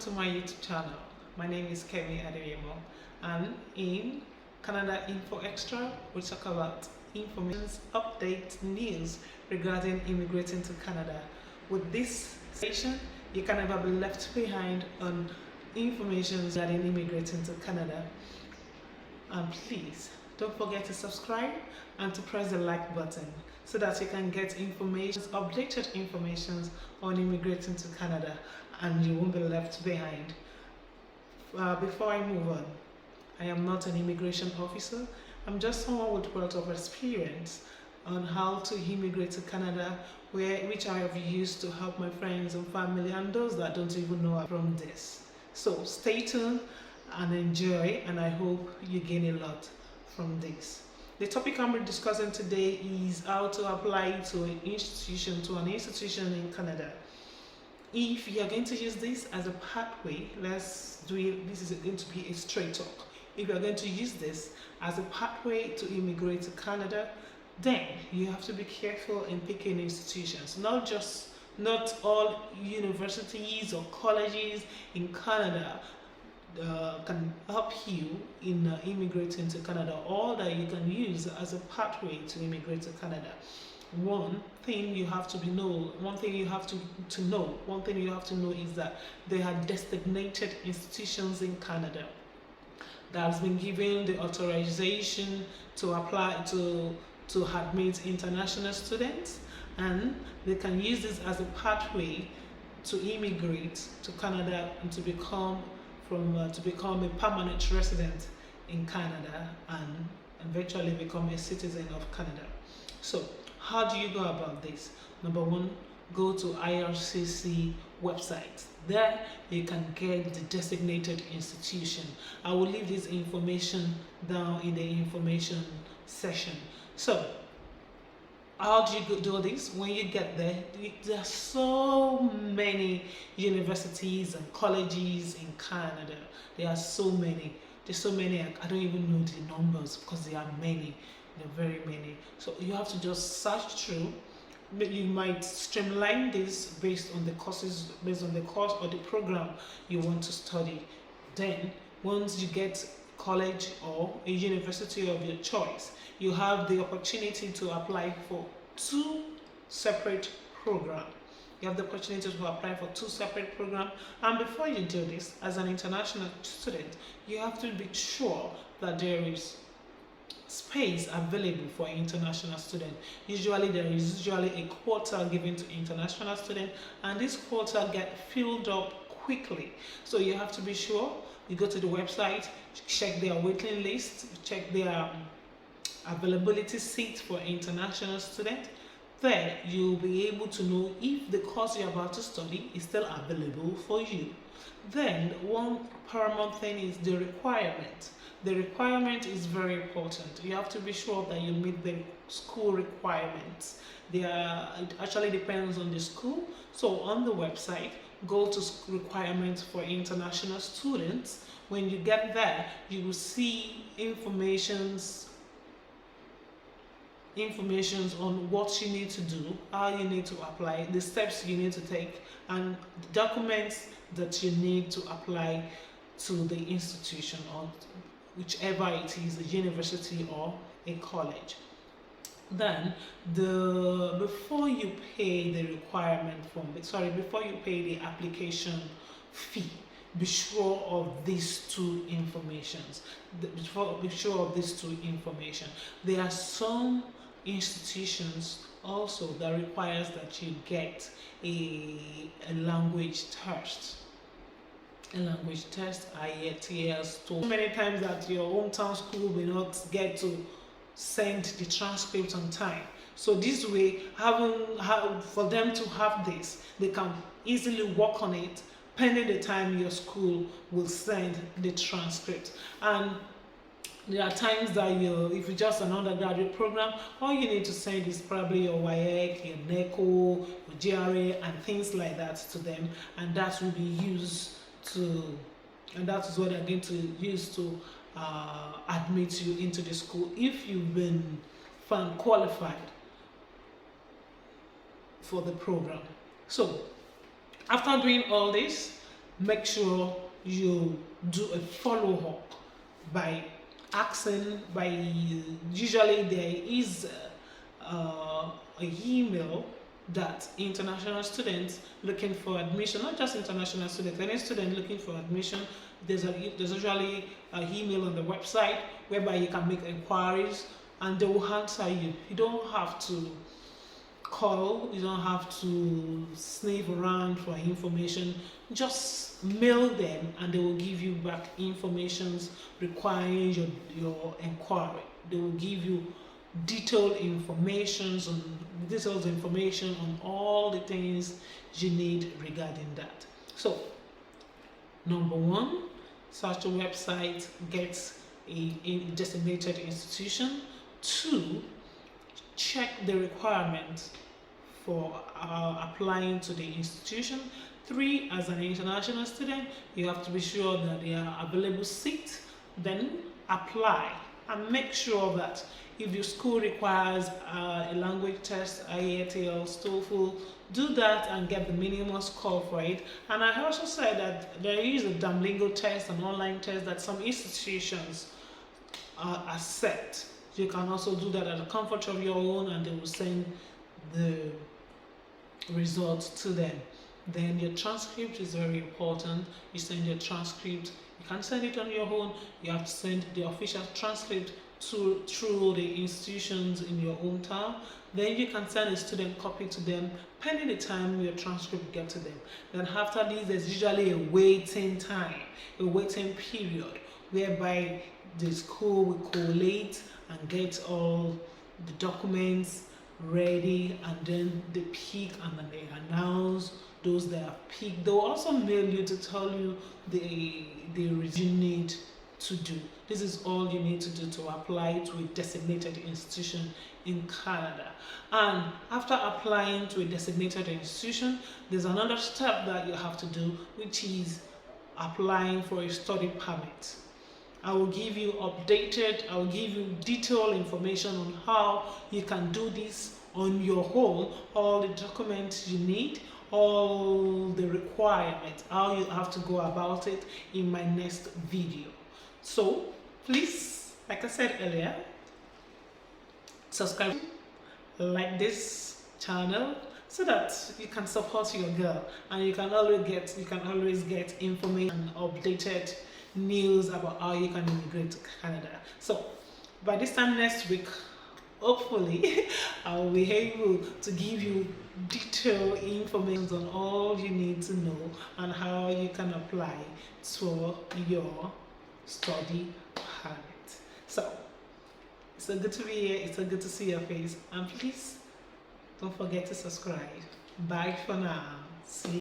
to my YouTube channel. My name is Kemi Adeyemo, and in Canada Info Extra, we talk about information, updates, news regarding immigrating to Canada. With this station, you can never be left behind on information regarding immigrating to Canada. And please don't forget to subscribe and to press the like button so that you can get information, updated information on immigrating to Canada, and you won't be left behind. Before I move on, I am not an immigration officer. I'm just someone with a lot of experience on how to immigrate to Canada, which I have used to help my friends and family and those that don't even know from this. So stay tuned and enjoy, and I hope you gain a lot from this. The topic I'm discussing today is how to apply to an institution in Canada. If you are going to use this as a pathway, let's do it. This is going to be a straight talk. If you are going to use this as a pathway to immigrate to Canada, then you have to be careful in picking institutions. Not all universities or colleges in Canada can help you in immigrating to Canada, or that you can use as a pathway to immigrate to Canada. One thing you have to know is that there are designated institutions in Canada that has been given the authorization to apply to admit international students, and they can use this as a pathway to immigrate to Canada and to become a permanent resident in Canada and eventually become a citizen of Canada. So how do you go about this? Number one, go to IRCC website. There you can get the designated institution. I will leave this information down in the information section. So how do you do this? When you get there, there are so many universities and colleges in Canada. There are so many. There's so many, I don't even know the numbers because there are many. There are very many. So you have to just search through. You might streamline this based on the course or the program you want to study. Then, once you get college or a university of your choice, you have the opportunity to apply for two separate programs. You have the opportunity to apply for two separate programs, and before you do this, as an international student, you have to be sure that there is space available for international students. There is a quota given to international students, and this quota gets filled up quickly. So you have to be sure you go to the website, check their waiting list, check their availability seats for international students. Then you'll be able to know if the course you're about to study is still available for you. Then one paramount thing is the requirement. The requirement is very important. You have to be sure that you meet the school requirements. It actually depends on the school. So on the website, go to requirements for international students. When you get there, you will see informations on what you need to do, how you need to apply, the steps you need to take, and the documents that you need to apply to the institution, or whichever it is, a university or a college. Then before you pay the application fee, be sure of these two informations. There are some institutions also that requires that you get a language test. IELTS. So many times that your hometown school will not get to send the transcript on time. So this way, for them to have this, they can easily work on it pending the time your school will send the transcript. And there are times that if it's just an undergraduate program, all you need to send is probably your WAEC, your NECO, your GRA, and things like that to them, and that will be used and that is what they're going to use to admit you into the school if you've been found qualified for the program. So after doing all this, make sure you do a follow-up by asking, by usually there is a email that international students looking for admission, not just international students, any student looking for admission, there's usually an email on the website whereby you can make inquiries and they will answer you. You don't have to call, you don't have to sniff around for information, just mail them and they will give you back informations requiring your inquiry. They will give you detailed information on all the things you need regarding that. So number one, such a website gets a designated institution. Two, check the requirements for applying to the institution. Three, as an international student, you have to be sure that there are available seats. Then apply and make sure that if your school requires a language test, IELTS, TOEFL, do that and get the minimum score for it. And I also said that there is a Duolingo test, an online test that some institutions accept. You can also do that at the comfort of your own and they will send the results to them. Then your transcript is very important. You send your transcript. You can send it on your own. You have to send the official transcript through the institutions in your hometown. Then you can send a student copy to them pending the time your transcript get to them. Then after this, there's usually a waiting time, a waiting period whereby the school will collate and get all the documents ready, and then they pick and then they announce those that are picked. They'll also mail you to tell you the you need to do. This is all you need to do to apply to a designated institution in Canada. And after applying to a designated institution, there's another step that you have to do, which is applying for a study permit. I will give you detailed information on how you can do this on your own, all the documents you need, all the requirements, how you have to go about it in my next video. So please, like I said earlier, subscribe, like this channel so that you can support your girl and you can always get information, updated news about how you can immigrate to Canada. So by this time next week, hopefully I will be able to give you detailed information on all you need to know and how you can apply for your study permit. So it's so good to be here, it's so good to see your face, and please don't forget to subscribe. Bye for now. See you.